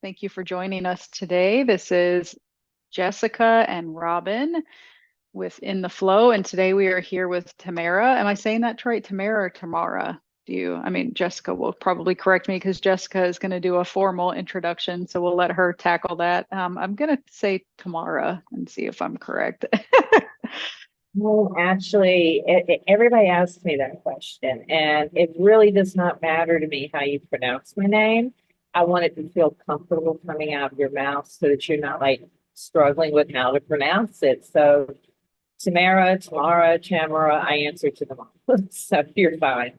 Thank you for joining us today. This is Jessica and Robin with In the Flow, and today we are here with Tamara. Am I saying that right? Tamara or Tamara? Jessica will probably correct me because Jessica is going to do a formal introduction, so we'll let her tackle that. I'm going to say Tamara and see if I'm correct. Well, actually, everybody asks me that question, and it really does not matter to me how you pronounce my name. I want it to feel comfortable coming out of your mouth so that you're not like struggling with how to pronounce it. So, Tamara, I answer to them all. So you're fine.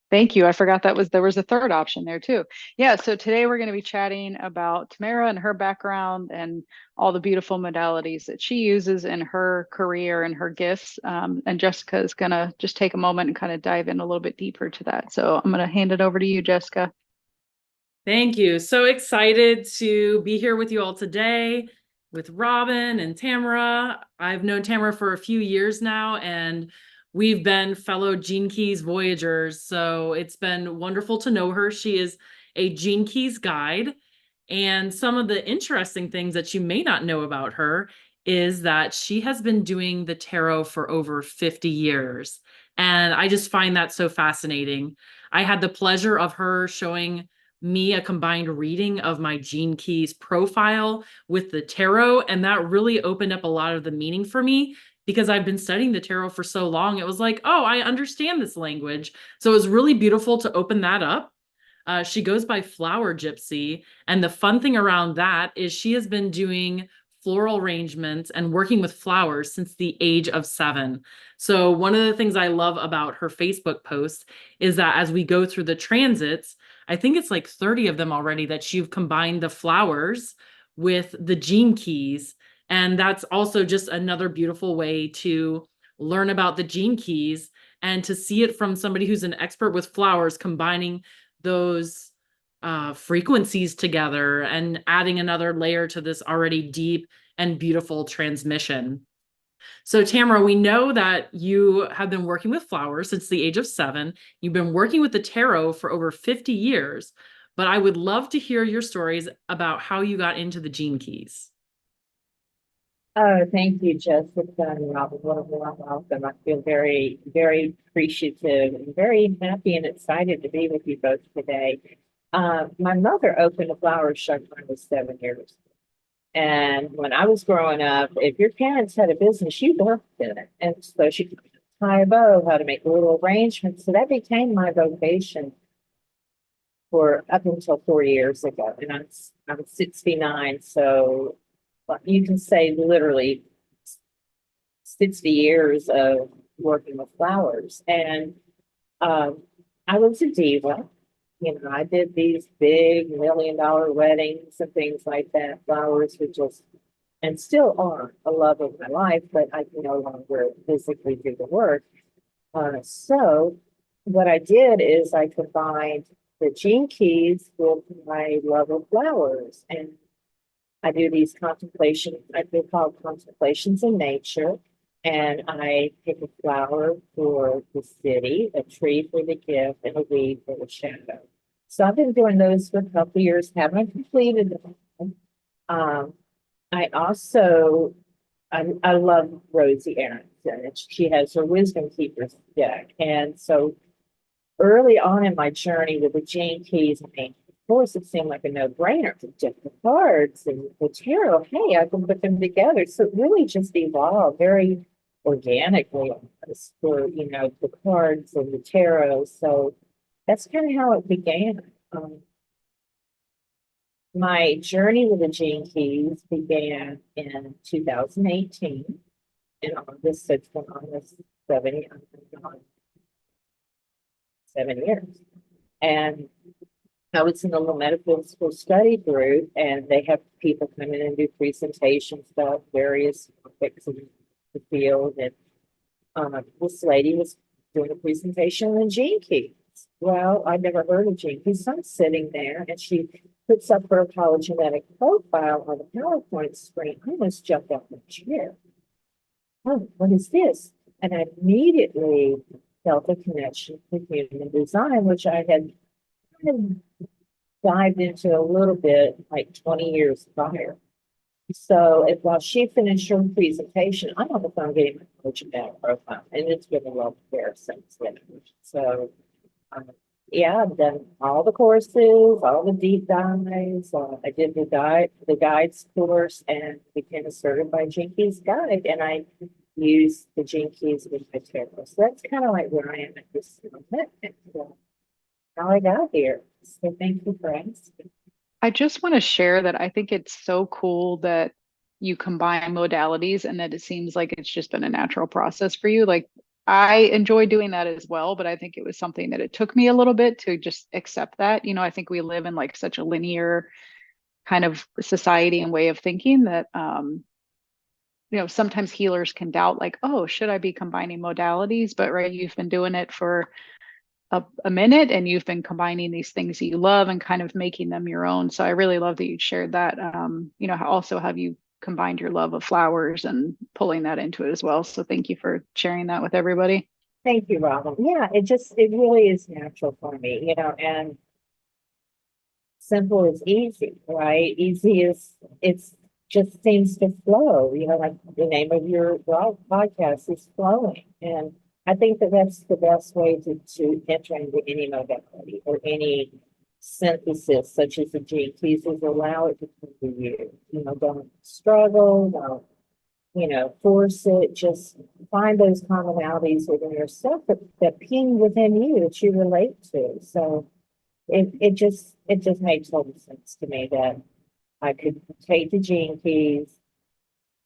Thank you. I forgot there was a third option there too. Yeah, so today we're going to be chatting about Tamara and her background and all the beautiful modalities that she uses in her career and her gifts. And Jessica is going to just take a moment and kind of dive in a little bit deeper to that. So I'm going to hand it over to you, Jessica. Thank you. So excited to be here with you all today with Robin and Tamara. I've known Tamara for a few years now, and we've been fellow Gene Keys Voyagers. So it's been wonderful to know her. She is a Gene Keys guide. And some of the interesting things that you may not know about her is that she has been doing the tarot for over 50 years. And I just find that so fascinating. I had the pleasure of her showing me a combined reading of my Gene Keys profile with the tarot. And that really opened up a lot of the meaning for me because I've been studying the tarot for so long. It was like, oh, I understand this language. So it was really beautiful to open that up. She goes by Flower Gypsy. And the fun thing around that is she has been doing floral arrangements and working with flowers since the age of 7. So one of the things I love about her Facebook post is that as we go through the transits, I think it's like 30 of them already that you've combined the flowers with the Gene Keys. And that's also just another beautiful way to learn about the Gene Keys and to see it from somebody who's an expert with flowers, combining those frequencies together and adding another layer to this already deep and beautiful transmission. So Tamara, we know that you have been working with flowers since the age of 7. You've been working with the tarot for over 50 years, but I would love to hear your stories about how you got into the Gene Keys. Oh, thank you, Jessica and Robin. What a warm welcome. I feel very, very appreciative and very happy and excited to be with you both today. My mother opened a flower shop when I was 7 years. And when I was growing up, if your parents had a business, you worked in it. And so she could tie a bow, how to make little arrangements. So that became my vocation for up until 4 years ago. And I'm 69, so you can say literally 60 years of working with flowers. And I was a diva. You know, I did these big $1 million weddings and things like that. Flowers were just, and still are, a love of my life, but I can no longer physically do the work. So what I did is I combined the Gene Keys with my love of flowers. And I do these contemplations, I feel called contemplations in nature. And I pick a flower for the city, a tree for the gift, and a weed for the shadow. So I've been doing those for a couple of years, haven't completed them. I also, I love Rosie Aronson. She has her Wisdom Keepers deck. And so early on in my journey with the Gene Keys, I mean, of course, it seemed like a no-brainer to dip the cards and the tarot. Hey, I can put them together. So it really just evolved very organically for, you know, the cards and the tarot. So that's kind of how it began. My journey with the Gene Keys began in 2018 in August. So it's been almost 7 years. And I was in a little metaphysical study group, and they have people come in and do presentations about various topics in the field. And this lady was doing a presentation on Gene Keys. well, I never heard of Jinkies. So I'm sitting there and she puts up her apologetic profile on the PowerPoint screen. I almost jumped off my chair. Oh, what is this? And I immediately felt a connection with human design, which I had kind of dived into a little bit like 20 years prior. So while she finished her presentation, I'm on the phone getting my coach about profile, and it's been a love affair since then. So, um, yeah, I've done all the courses, all the deep dives. I did the guides course, and became a certified Jinkies guide, and I use the Jinkies with my tarot. So that's kind of like where I am at this moment, and how I got here. So thank you for asking. I just want to share that I think it's so cool that you combine modalities and that it seems like it's just been a natural process for you. Like I enjoy doing that as well, but I think it was something that it took me a little bit to just accept that. I think we live in like such a linear kind of society and way of thinking that sometimes healers can doubt like, oh, should I be combining modalities? But right, you've been doing it for a minute and you've been combining these things that you love and kind of making them your own. So I really love that you shared that. Also have you combined your love of flowers and pulling that into it as well. So thank you for sharing that with everybody. Thank you, Robin. Yeah, it really is natural for me, and simple is easy, right? Easy is, it's just seems to flow, like the name of your podcast is flowing. And I think that that's the best way to enter into any modality or any synthesis, such as the gene keys, is allow it to come to you. Don't struggle, don't, force it, just find those commonalities within yourself that ping within you that you relate to. So it just made total sense to me that I could take the gene keys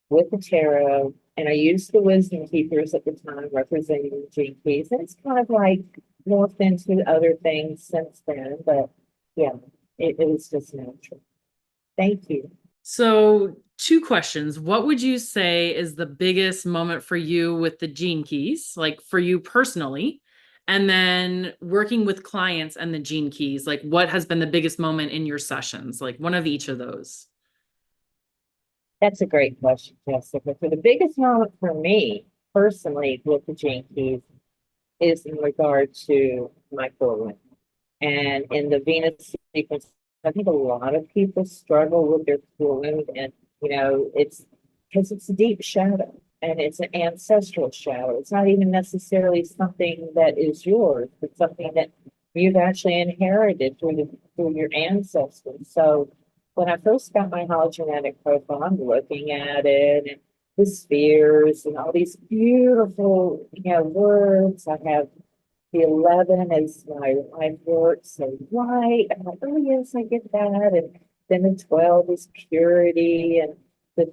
with the tarot, and I used the wisdom keepers at the time representing the gene keys. And it's kind of like morphed into other things since then, but yeah, it was just natural. Thank you. So, two questions. What would you say is the biggest moment for you with the gene keys, like for you personally? And then working with clients and the gene keys, like what has been the biggest moment in your sessions? Like one of each of those. That's a great question, Jessica. For the biggest moment for me personally with the gene keys is in regard to my forward. And in the Venus sequence, I think a lot of people struggle with their wound, and it's because it's a deep shadow and it's an ancestral shadow. It's not even necessarily something that is yours, but something that you've actually inherited through your ancestors. So when I first got my hologenetic profile, I'm looking at it and the spheres and all these beautiful, words. I have the 11 is my life work, so right. I'm like, oh yes, I get that. And then the 12 is purity, and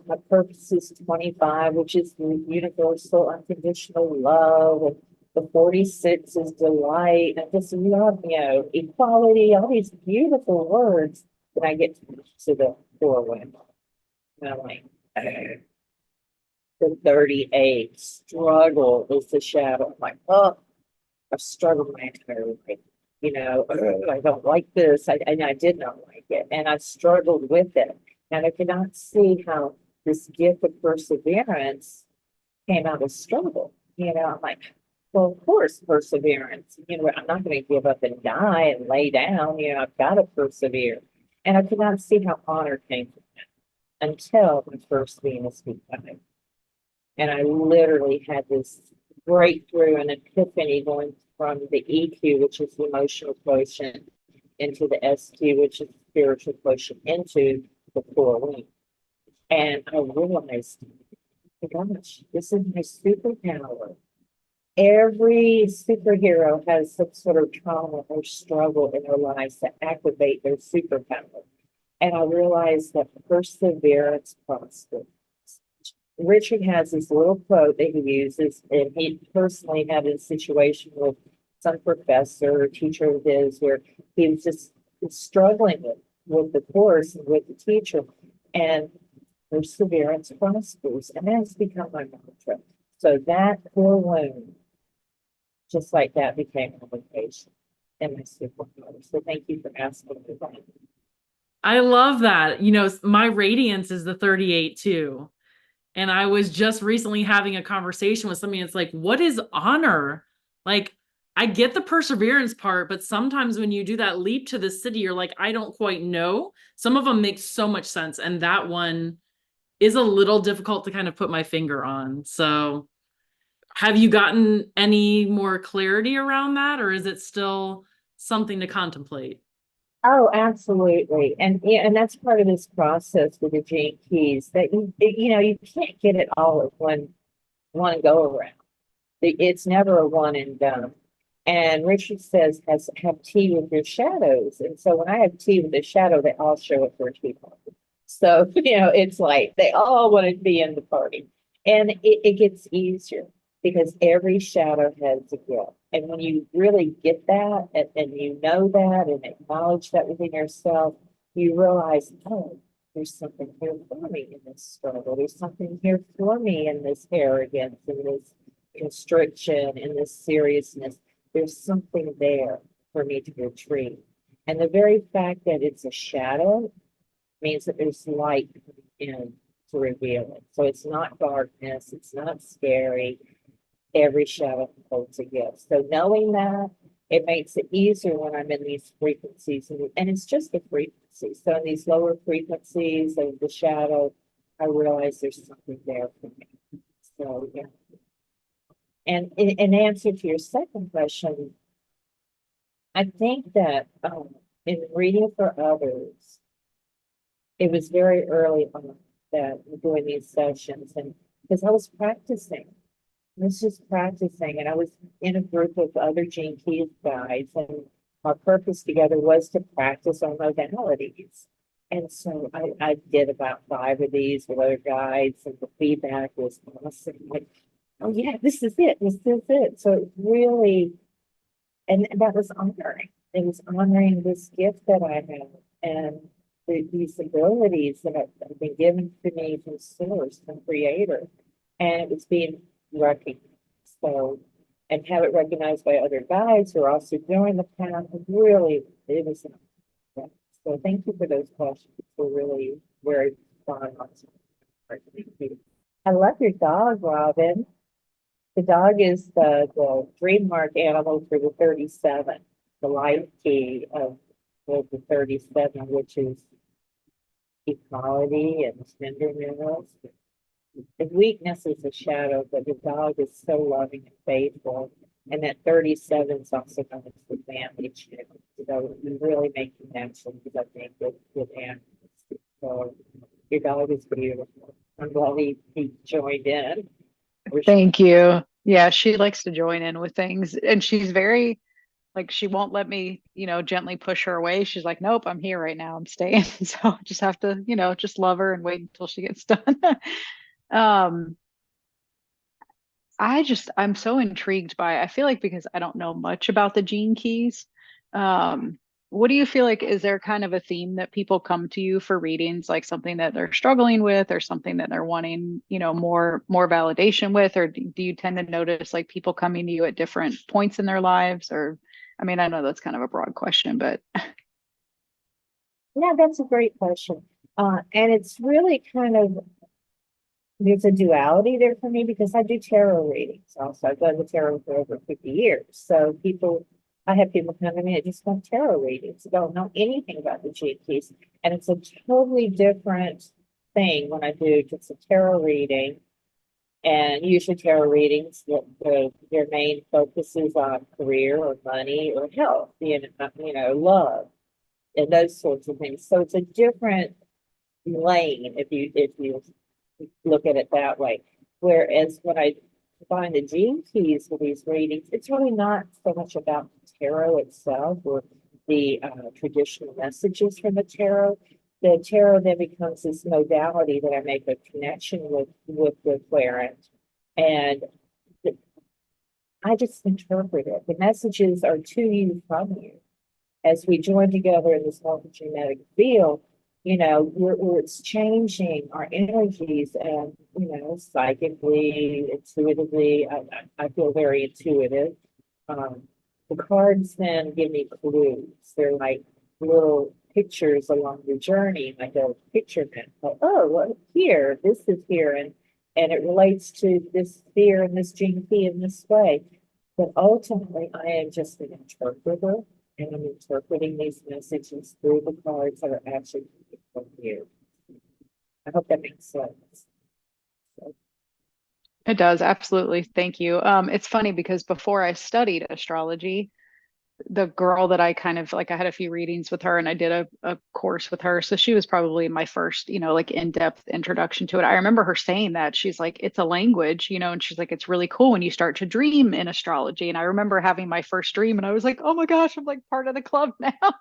my purpose is 25, which is the universal unconditional love. And the 46 is delight. I just love, equality, all these beautiful words that I get to the doorway. And I'm like, the 38 struggle is the shadow. I'm like, oh. I've struggled my entire life. I don't like this. And I did not like it. And I struggled with it. And I could not see how this gift of perseverance came out of struggle. I'm like, well, of course, perseverance. I'm not going to give up and die and lay down. I've got to persevere. And I could not see how honor came from that until my first Venus became. And I literally had this breakthrough and epiphany going from the EQ, which is the emotional quotient, into the SQ, which is the spiritual quotient, into the floral. And I realized, oh my gosh, this is my superpower. Every superhero has some sort of trauma or struggle in their lives to activate their superpower. And I realized that perseverance prospers. Richard has this little quote that he uses, and he personally had a situation with some professor or teacher of his where he was just struggling with the course and with the teacher, and perseverance prospers, and that's become my mantra. So that core wound, just like that, became a vocation. and my superpower. So thank you for asking me that. I love that. You know, my radiance is the 38 too. And I was just recently having a conversation with somebody. It's like, what is honor? Like, I get the perseverance part, but sometimes when you do that leap to the city, you're like, I don't quite know. Some of them make so much sense. And that one is a little difficult to kind of put my finger on. So, have you gotten any more clarity around that, or is it still something to contemplate? Oh, absolutely. And yeah, and that's part of this process with the gene keys that you know, you can't get it all at one go around. It's never a one and done. And Richard says, have tea with your shadows. And so when I have tea with a shadow, they all show up for a tea party. So, you know, it's like they all want to be in the party. And it gets easier because every shadow has a gift. And when you really get that and you know that and acknowledge that within yourself, you realize, oh, there's something here for me in this struggle. There's something here for me in this arrogance, in this constriction, in this seriousness. There's something there for me to retreat. And the very fact that it's a shadow means that there's light coming in to reveal it. So it's not darkness, it's not scary. Every shadow holds a gift. So knowing that, it makes it easier when I'm in these frequencies. And it's just a frequency. So in these lower frequencies of the shadow, I realize there's something there for me. So yeah. And in answer to your second question, I think that in reading for others, it was very early on that doing these sessions, and because I was practicing, I was just practicing, and I was in a group of other Gene Keys guides, and our purpose together was to practice our modalities. And so I did about 5 of these with other guides, and the feedback was awesome. Like, oh yeah, this is it. This is it. So it really, and that was honoring. It was honoring this gift that I have and these abilities that have been given to me from Source, from Creator, and it was being recognized. So, and have it recognized by other guides who are also doing the path. Really, it was. So thank you for those questions. They're really very fun. I love your dog, Robin. The dog is the dream mark animal for the 37, the life key of the 37, which is equality and tenderness. The weakness is a shadow, but the dog is so loving and faithful. And that 37 is also known as the family channel. So you really make connections, I think, with animals. So your dog is beautiful. I'm glad he joined in. Thank you. Yeah, she likes to join in with things, and she's very like, she won't let me, gently push her away. She's like, nope, I'm here right now. I'm staying. So I just have to, just love her and wait until she gets done. um, I'm so intrigued by, I feel like because I don't know much about the gene keys. Um, what do you feel like, is there kind of a theme that people come to you for readings, like something that they're struggling with or something that they're wanting, more validation with, or do you tend to notice like people coming to you at different points in their lives? Or, I mean, I know that's kind of a broad question, but yeah, that's a great question. And it's really kind of, there's a duality there for me because I do tarot readings also. I've done the tarot for over 50 years. So I have people come to me that just want tarot readings, don't know anything about the gene keys. And it's a totally different thing when I do just a tarot reading. And usually tarot readings, their main focus is on career or money or health, love and those sorts of things. So it's a different lane if you look at it that way. Whereas when I find the gene keys for these readings, it's really not so much about the tarot itself or the traditional messages from the tarot. The tarot then becomes this modality that I make a connection with the clairant, and I just interpret it. The messages are to you from you. As we join together in this multi-genetic field, it's changing our energies and, psychically, intuitively, I feel very intuitive. the cards then give me clues. They're like little pictures along the journey, like a picture map. Like, oh, well, here, this is here, and it relates to this fear and this gene key in this way. But ultimately, I am just an interpreter, and I'm interpreting these messages through the cards that are actually coming from you. I hope that makes sense. It does, absolutely. Thank you. It's funny because before I studied astrology, the girl that I kind of like, I had a few readings with her and I did a course with her. So she was probably my first, like in-depth introduction to it. I remember her saying that she's like, it's a language, and she's like, it's really cool when you start to dream in astrology. And I remember having my first dream and I was like, oh my gosh, I'm like part of the club now.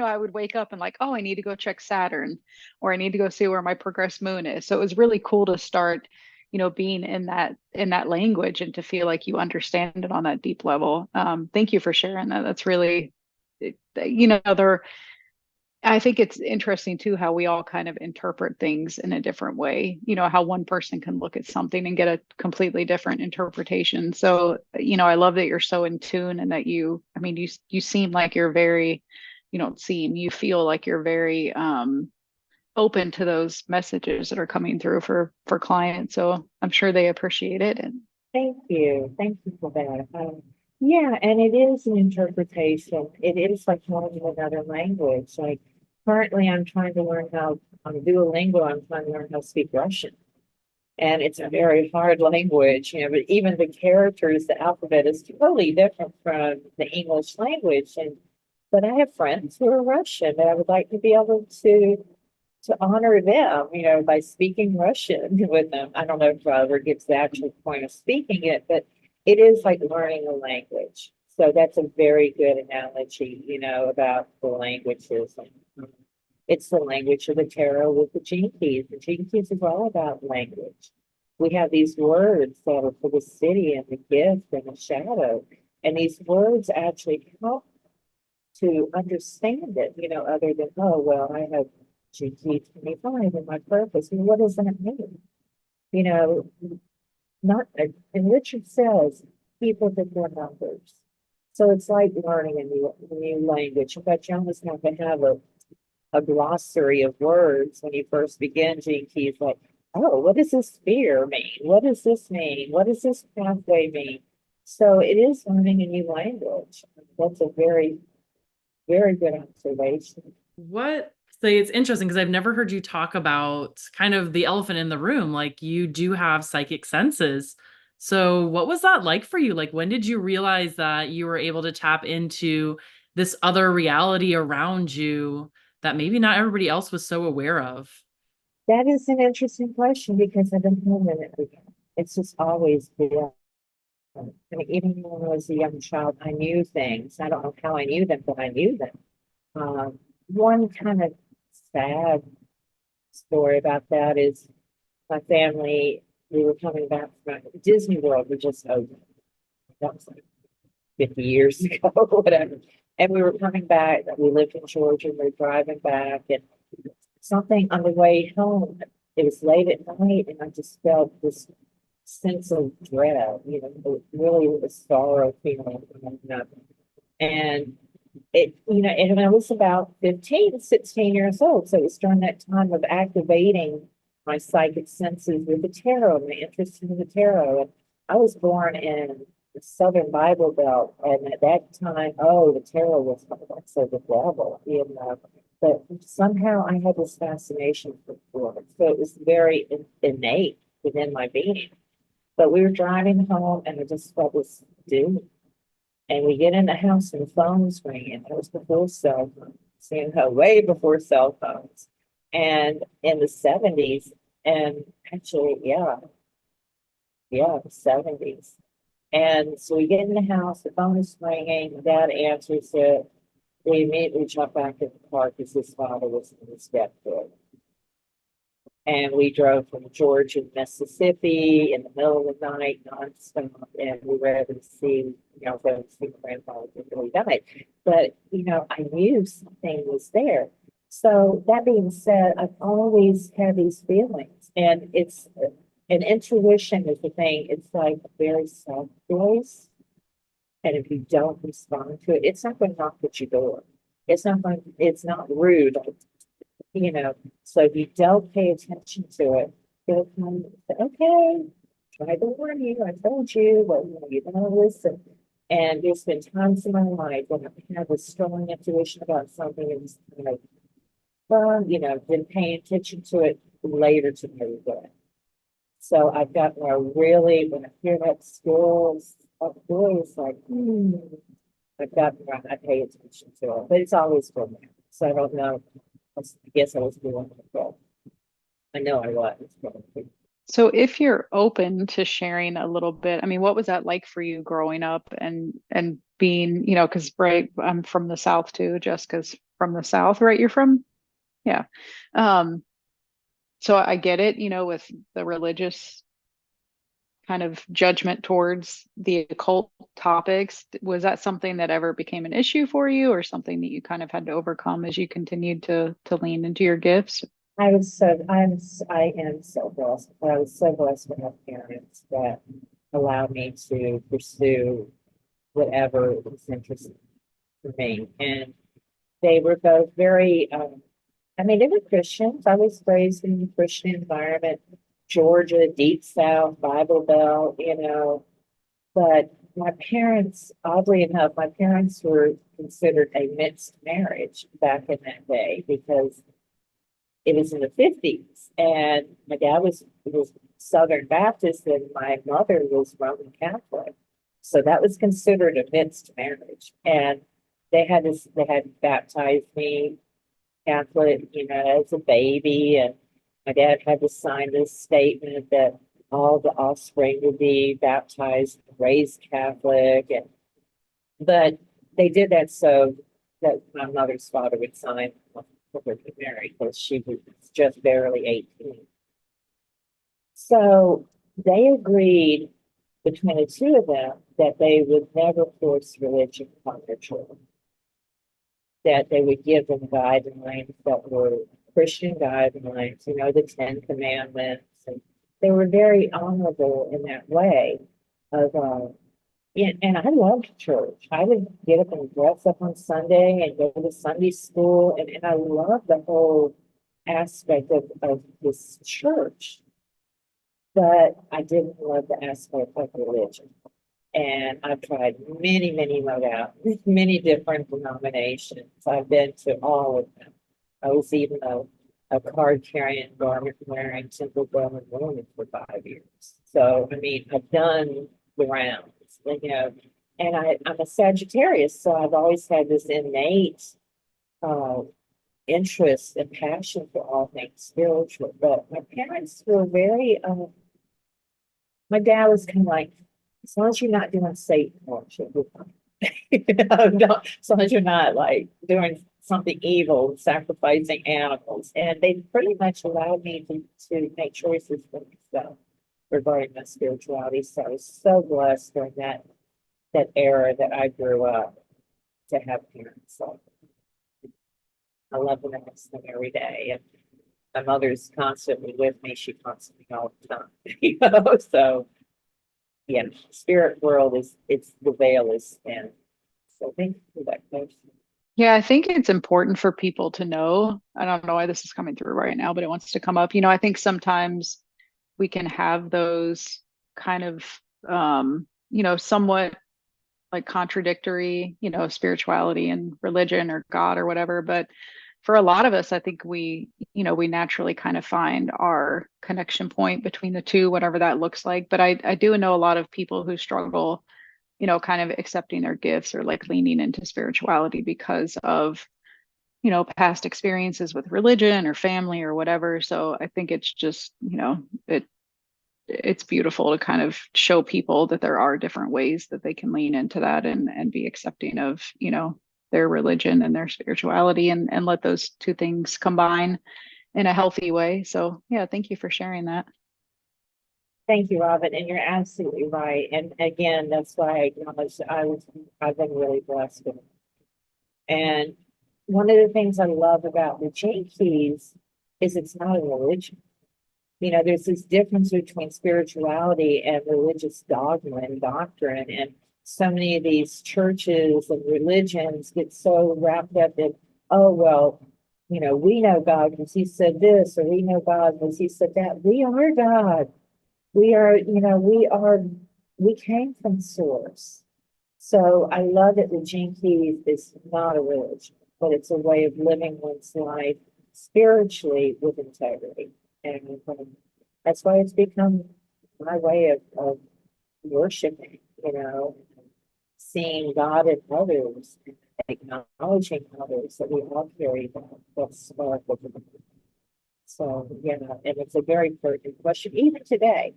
I would wake up and like, oh, I need to go check Saturn, or I need to go see where my progressed moon is. So it was really cool to start being in that language and to feel like you understand it on that deep level. Thank you for sharing that. That's really, there. I think it's interesting too how we all kind of interpret things in a different way. How one person can look at something and get a completely different interpretation. So, I love that you're so in tune and that I mean, you seem like you're very, you feel like you're very open to those messages that are coming through for clients. So I'm sure they appreciate it. And Thank you. Thank you for that. Yeah, and it is an interpretation. It is like learning another language. Like currently I'm trying to learn how on Duolingo, I'm trying to learn how to speak Russian. And it's a very hard language, but even the characters, the alphabet is totally different from the English language. But I have friends who are Russian and I would like to be able to honor them, by speaking Russian with them. I don't know if ever gets the actual point of speaking it, but it is like learning a language. So that's a very good analogy, about the languages. It's the language of the tarot with the gene keys. The gene keys is all about language. We have these words that are for the city and the gift and the shadow. And these words actually help to understand it, other than, oh, well, I have GT 25 and my purpose. And what does that mean? Not, and Richard says, people with their numbers. So it's like learning a new language. In fact, you almost have to have a glossary of words when you first begin Gene Keys, like, oh, what does this fear mean? What does this mean? What does this pathway mean? So it is learning a new language. That's a very, very good observation. It's interesting because I've never heard you talk about kind of the elephant in the room. Like you do have psychic senses. So what was that like for you? Like when did you realize that you were able to tap into this other reality around you that maybe not everybody else was so aware of? That is an interesting question because I've been human. It's just always been. I mean, even when I was a young child, I knew things. I don't know how I knew them, but I knew them. One kind of sad story about that is my family, we were coming back from Disney World, we just opened. That was like 50 years ago, whatever. And we were coming back, we lived in Georgia, and we were driving back, and something on the way home, it was late at night, and I just felt this sense of dread, really a sorrow feeling. And and I was about 15, 16 years old. So it was during that time of activating my psychic senses with the tarot, my interest in the tarot. And I was born in the Southern Bible Belt. And at that time, the tarot was also the devil, but somehow I had this fascination for it. So it was very innate within my being. But we were driving home and I just felt this doom. And we get in the house and the phone's ringing. It was before cell phones, way before cell phones. And in the 70s, and actually, the 70s. And so we get in the house, the phone is ringing, Dad answers it. We immediately jump back in the car because his father was in his deathbed. And we drove from Georgia to Mississippi in the middle of the night, nonstop, and we were able to see, go to see grandfather before he died. But, I knew something was there. So that being said, I've always had these feelings, and it's an intuition is the thing. It's like a very soft voice. And if you don't respond to it, it's not going to knock at your door. It's not rude, you know. So if you don't pay attention to it, it'll come, okay, tried to warn you, I told you, but you don't listen. And there's been times in my life when I had this strong intuition about something and was kind of, well, been paying attention to it later to my regret. So I've gotten a really, when I hear that skills of voice, like, I've gotten around, I pay attention to it, but it's always been there. So I don't know. I guess I was doing it. I know I was. So if you're open to sharing a little bit, I mean, what was that like for you growing up and being, because right, I'm from the South too, Jessica's from the South, right? You're from, yeah. So I get it, with the religious kind of judgment towards the occult topics. Was that something that ever became an issue for you, or something that you kind of had to overcome as you continued to lean into your gifts? I am so blessed. I was so blessed to have parents that allowed me to pursue whatever was interesting for me. And they were both very, they were Christians. I was raised in a Christian environment, Georgia, Deep South, Bible Belt, but my parents, oddly enough, my parents were considered a mixed marriage back in that day because it was in the 50s, and my dad was Southern Baptist, and my mother was Roman Catholic, so that was considered a mixed marriage. And they had baptized me Catholic, as a baby, and my dad had to sign this statement that all the offspring would be baptized, raised Catholic, but they did that so that my mother's father would sign her to marry because she was just barely 18. So they agreed between the two of them that they would never force religion upon their children, that they would give them guidelines that were Christian guidelines, the Ten Commandments, and they were very honorable in that way of and I loved church. I would get up and dress up on Sunday and go to Sunday school. And I loved the whole aspect of this church. But I didn't love the aspect of religion. And I've tried many, many modalities, many different denominations. I've been to all of them. I was even a card carrying, garment wearing, temple going woman for 5 years. So, I've done the rounds. And I'm a Sagittarius, so I've always had this innate interest and passion for all things spiritual. But my parents were very, my dad was kind of like, as long as you're not doing Satan worship, you're fine. As long as you're not like doing something evil, sacrificing animals. And they pretty much allowed me to make choices for myself regarding my spirituality. So I was so blessed during that era that I grew up to have parents. So I love them and miss them every day. And my mother's constantly with me. She constantly all the time. So yeah, spirit world it's the veil is thin. So thank you for that question. Yeah, I think it's important for people to know. I don't know why this is coming through right now, but it wants to come up. I think sometimes we can have those kind of somewhat like contradictory, spirituality and religion or God or whatever. But for a lot of us, I think we naturally kind of find our connection point between the two, whatever that looks like. But I do know a lot of people who struggle, kind of accepting their gifts or like leaning into spirituality because of, past experiences with religion or family or whatever. So I think it's just, it's beautiful to kind of show people that there are different ways that they can lean into that and be accepting of, their religion and their spirituality and let those two things combine in a healthy way. So yeah, thank you for sharing that. Thank you, Robin, and you're absolutely right. And again, that's why I acknowledge I've been really blessed with it. And one of the things I love about the Gene Keys is it's not a religion. There's this difference between spirituality and religious dogma and doctrine. And so many of these churches and religions get so wrapped up in, oh, well, we know God because he said this, or we know God because he said that. We are God. We came from source. So I love that the Gene Keys is not a religion, but it's a way of living one's life spiritually with integrity. And that's why it's become my way of worshiping, seeing God in others, acknowledging others that we all carry that spark of the. So, and it's a very pertinent question. Even today,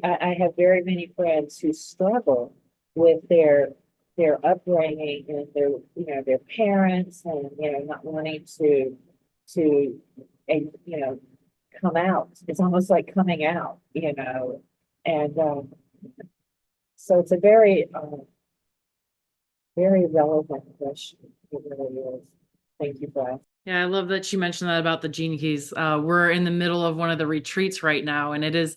I have very many friends who struggle with their upbringing and their parents and, not wanting to come out. It's almost like coming out, and so it's a very relevant question. It really is. Thank you for asking. Yeah, I love that you mentioned that about the Gene Keys. We're in the middle of one of the retreats right now, and it is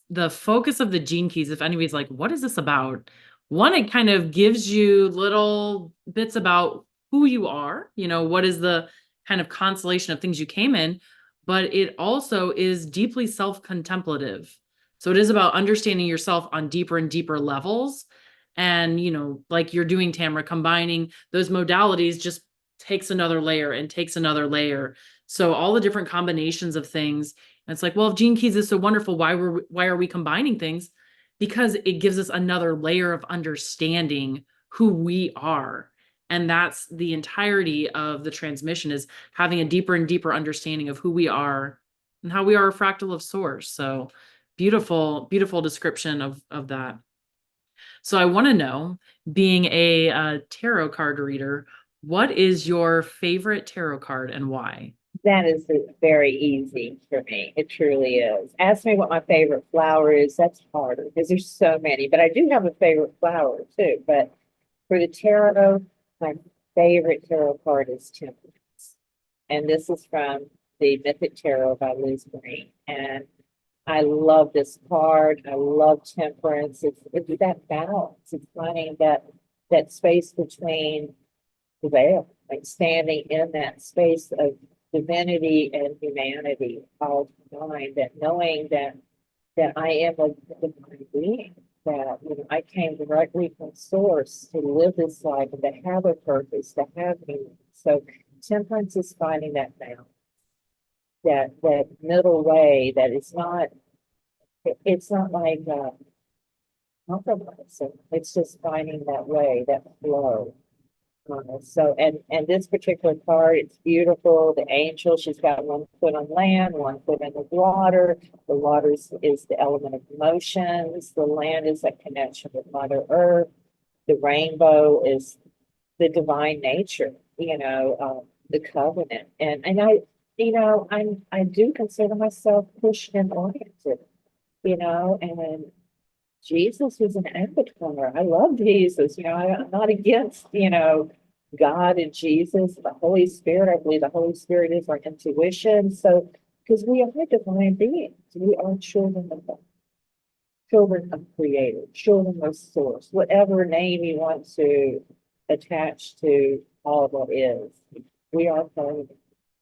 the focus of the Gene Keys. If anybody's like, what is this about? One, it kind of gives you little bits about who you are, what is the kind of constellation of things you came in, but it also is deeply self-contemplative. So it is about understanding yourself on deeper and deeper levels. And, like you're doing, Tamara, combining those modalities just takes another layer and takes another layer. So all the different combinations of things. And it's like, well, if Gene Keys is so wonderful, why are we combining things? Because it gives us another layer of understanding who we are. And that's the entirety of the transmission, is having a deeper and deeper understanding of who we are and how we are a fractal of source. So beautiful, beautiful description of that. So I want to know, being a tarot card reader, what is your favorite tarot card and why? That is very easy for me. It truly is. Ask me what my favorite flower is. That's harder because there's so many, but I do have a favorite flower too. But for the tarot, my favorite tarot card is Temperance. And this is from the Mythic Tarot by Liz Green. And I love this card. I love Temperance. It's that balance. It's finding that space between the veil, like standing in that space of divinity and humanity all combined, that knowing that I am a divine being, that I came directly from source to live this life and to have a purpose, to have meaning. So temperance is finding that balance, that middle way that it's not like compromise. It's just finding that way, that flow. So, and this particular card, it's beautiful. The angel, she's got one foot on land, one foot in the water. The water is the element of emotions. The land is that connection with Mother Earth. The rainbow is the divine nature, the covenant. And I do consider myself Christian oriented, and Jesus was an avatar. I love Jesus. I'm not against, God and Jesus, the Holy Spirit. I believe the Holy Spirit is our intuition. So, because we are divine beings, we are children of God, children of Creator, children of Source, whatever name you want to attach to all of what is. We are part of it.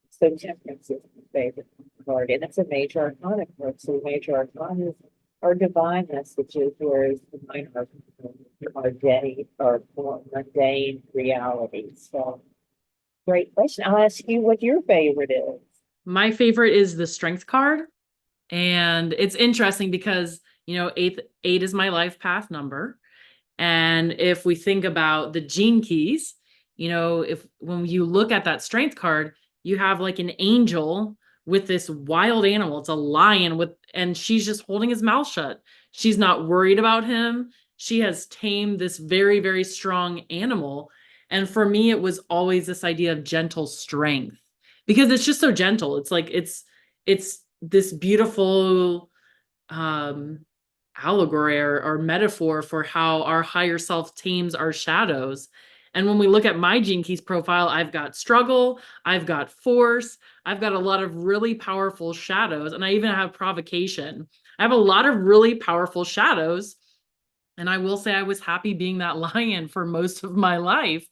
So, Temperance is my favorite card, and it's a major arcana card. So, major arcana is our divine messages, whereas the minor are day or more mundane realities. So, great question. I'll ask you what your favorite is. My favorite is the Strength card. And it's interesting because, eight is my life path number. And if we think about the Gene Keys, when you look at that Strength card, you have like an angel with this wild animal. It's a lion and she's just holding his mouth shut. She's not worried about him. She has tamed this very, very strong animal. And for me, it was always this idea of gentle strength, because it's just so gentle. It's like, it's this beautiful allegory or metaphor for how our higher self tames our shadows. And when we look at my Gene Keys profile, I've got struggle, I've got force, I've got a lot of really powerful shadows, and I even have provocation. I have a lot of really powerful shadows. And I will say I was happy being that lion for most of my life.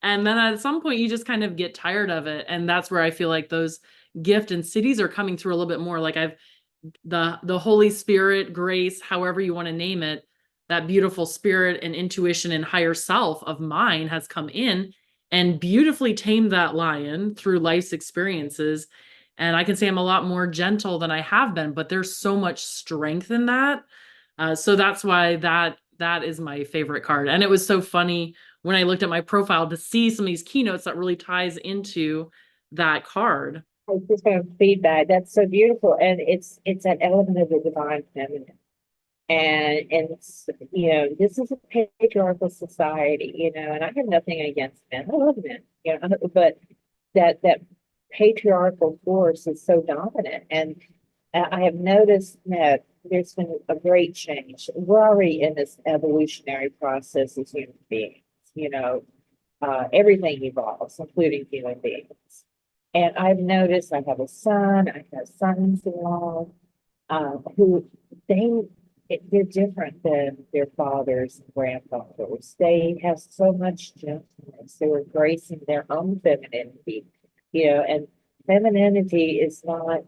And then at some point you just kind of get tired of it. And that's where I feel like those gift and cities are coming through a little bit more. Like I've the Holy Spirit, grace, however you want to name it, that beautiful spirit and intuition and higher self of mine has come in and beautifully tamed that lion through life's experiences. And I can say I'm a lot more gentle than I have been, but there's so much strength in that. So that's why that is my favorite card. And it was so funny when I looked at my profile to see some of these keynotes that really ties into that card. I was just going to feedback. That's so beautiful, and it's an element of the divine feminine, and it's, you know, this is a patriarchal society, you know, and I have nothing against men. I love men, you know, but that patriarchal force is so dominant, and I have noticed that there's been a great change. We're already in this evolutionary process as human beings, you know, everything evolves, including human beings. And I've noticed I have a son, I have sons-in-law, who they're different than their fathers and grandfathers. They have so much gentleness. They're embracing their own femininity, you know, and femininity is not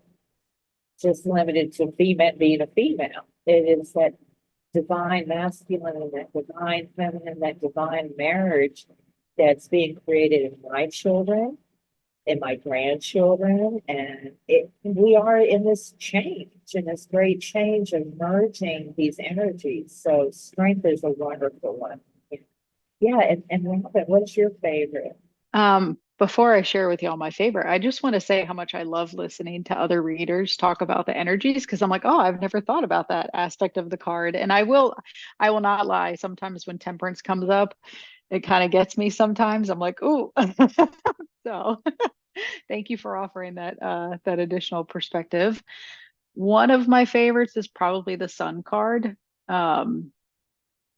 just limited to female being a female. It is that divine masculine and that divine feminine, that divine marriage that's being created in my children, in my grandchildren, and we are in this change, in this great change of merging these energies. So strength is a wonderful one. Yeah, and Robin, what's your favorite? Before I share with y'all my favorite, I just want to say how much I love listening to other readers talk about the energies, because I'm like, oh, I've never thought about that aspect of the card. And I will not lie. Sometimes when temperance comes up, it kind of gets me sometimes. I'm like, ooh. So thank you for offering that additional perspective. One of my favorites is probably the Sun card. Um,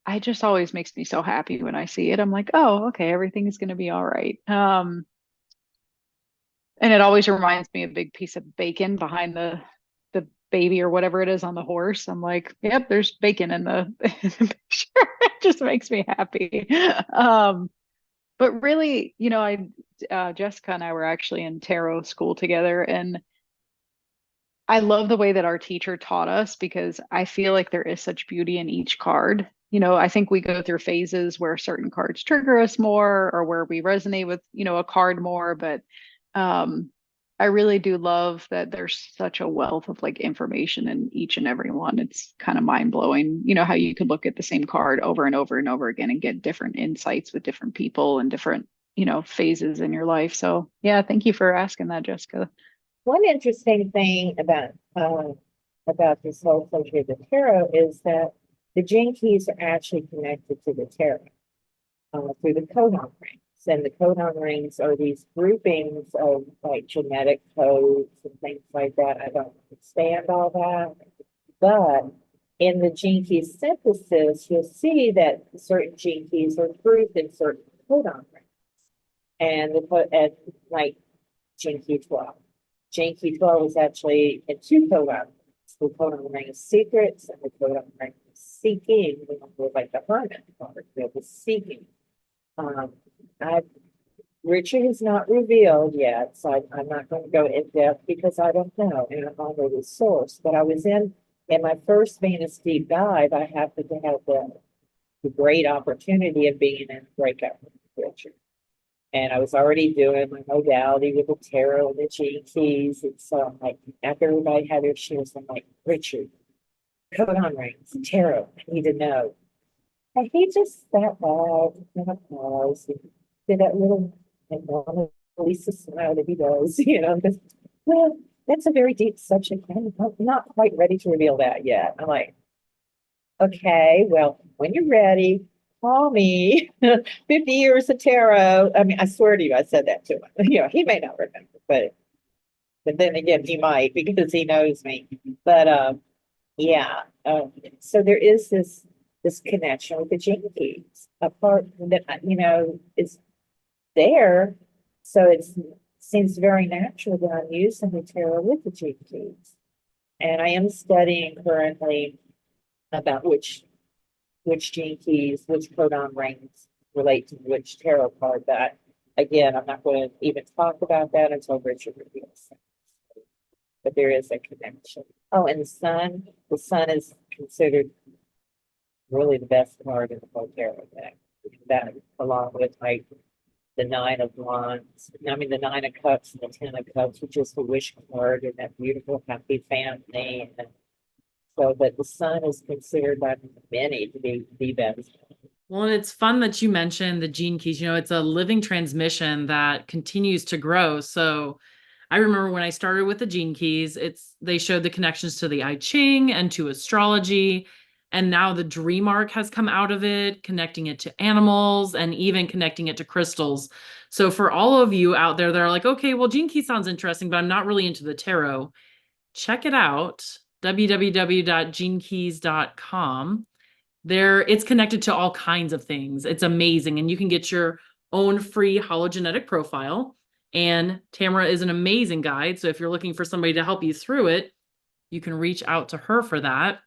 I just always makes me so happy when I see it. I'm like, oh, okay, everything is going to be all right. And it always reminds me of a big piece of bacon behind the baby or whatever it is on the horse. I'm like, yep, there's bacon in the, in the picture. It just makes me happy. But really, you know, Jessica and I were actually in tarot school together, and I love the way that our teacher taught us, because I feel like there is such beauty in each card. You know, I think we go through phases where certain cards trigger us more or where we resonate with, you know, a card more. But um, I really do love that there's such a wealth of like information in each and every one. It's kind of mind blowing, you know, how you could look at the same card over and over and over again and get different insights with different people and different, you know, phases in your life. So, yeah, thank you for asking that, Jessica. One interesting thing about this whole culture of the tarot is that the gene keys are actually connected to the tarot through the codon rings. And the codon rings are these groupings of like genetic codes and things like that. I don't understand all that. But in the gene key synthesis, you'll see that certain gene keys are grouped in certain codon rings. And like gene key 12. Gene key 12 is actually in two codon rings. The codon ring of secrets and the codon ring of seeking, like the hermit card, the seeking. I Richard is not revealed yet, so I'm not going to go in depth because I don't know, and I'm not really source. But I was in my first Venus deep dive. I happened to have the great opportunity of being in a breakout with Richard, and I was already doing my modality with the tarot and the gene keys. And so I'm like, after everybody had their shares, I'm like, Richard, codon rings, tarot, I need to know. And he just sat back and paused and did that little and Mona Lisa smile that he does, you know, because, well, that's a very deep subject. I'm not quite ready to reveal that yet. I'm like, okay, well, when you're ready, call me. 50 years of tarot. I mean, I swear to you, I said that to him. You know, he may not remember, but then again, he might because he knows me. But yeah, so there is this connection with the gene keys, a part that, you know, is there. So it seems very natural that I'm using the tarot with the gene keys. And I am studying currently about which which gene keys, which codon rings relate to which tarot card. That again, I'm not going to even talk about that until Richard reveals it. But there is a connection. Oh, and the sun is considered really the best card in the whole tarot deck. That along with like the nine of wands, I mean the nine of cups and the 10 of cups, which is the wish card and that beautiful happy family. And so, but the sun is considered by many to be the best. Well, and it's fun that you mentioned the gene keys. You know, it's a living transmission that continues to grow. So I remember when I started with the gene keys, they showed the connections to the I Ching and to astrology. And now the dream arc has come out of it, connecting it to animals and even connecting it to crystals. So for all of you out there that are like, okay, well, gene key sounds interesting, but I'm not really into the tarot, check it out, www.genekeys.com. It's connected to all kinds of things. It's amazing. And you can get your own free hologenetic profile. And Tamara is an amazing guide. So if you're looking for somebody to help you through it, you can reach out to her for that.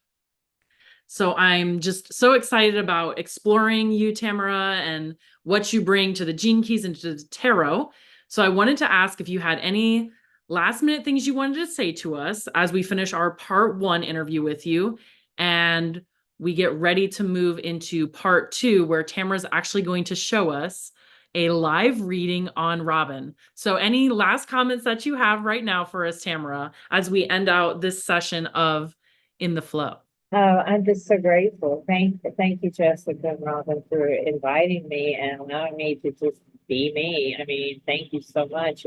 So I'm just so excited about exploring you, Tamara, and what you bring to the gene keys and to the tarot. So I wanted to ask if you had any last minute things you wanted to say to us as we finish our part 1 interview with you and we get ready to move into part 2, where Tamara's actually going to show us a live reading on Robin. So any last comments that you have right now for us, Tamara, as we end out this session of In the Flow? Oh, I'm just so grateful. Thank you, Jessica and Robin, for inviting me and allowing me to just be me. I mean, thank you so much.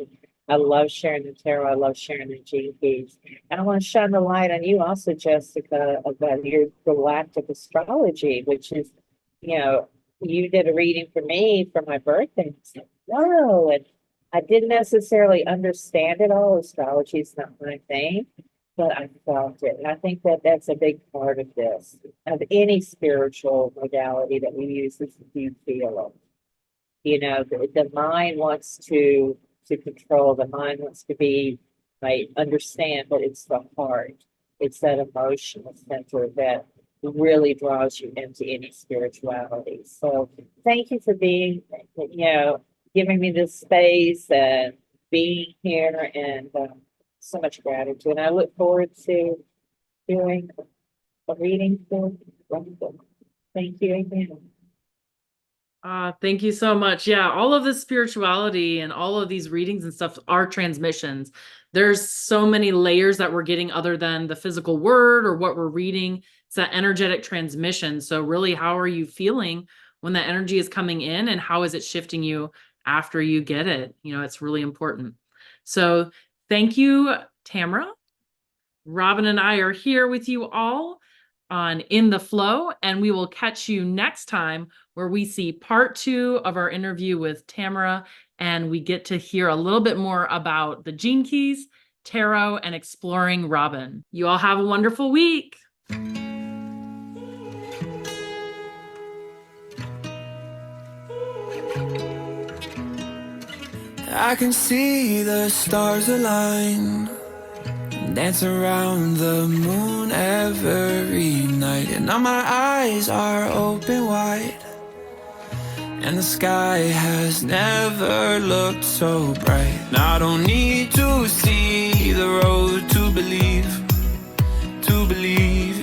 I love sharing the tarot. I love sharing the gene keys. And I want to shine the light on you also, Jessica, about your galactic astrology, which is, you know, you did a reading for me for my birthday. It's like, whoa, and I didn't necessarily understand it all. Astrology is not my thing, but I felt it. And I think that that's a big part of this, of any spiritual modality that we use, is you feel it. You know, the mind wants to control, the mind wants to be, right, understand, but it's the heart. It's that emotional center that really draws you into any spirituality. So thank you for being, you know, giving me this space and being here, and so much gratitude. And I look forward to doing a reading for Wonderful. Thank you again. Thank you so much. Yeah, all of this spirituality and all of these readings and stuff are transmissions. There's so many layers that we're getting other than the physical word or what we're reading. It's that energetic transmission. So really, how are you feeling when that energy is coming in, and how is it shifting you after you get it? You know, it's really important. So thank you, Tamara. Robin and I are here with you all on In the Flow, and we will catch you next time where we see part 2 of our interview with Tamara, and we get to hear a little bit more about the gene keys, tarot, and exploring Robin. You all have a wonderful week. I can see the stars align, dance around the moon every night, and now my eyes are open wide, and the sky has never looked so bright. Now I don't need to see the road to believe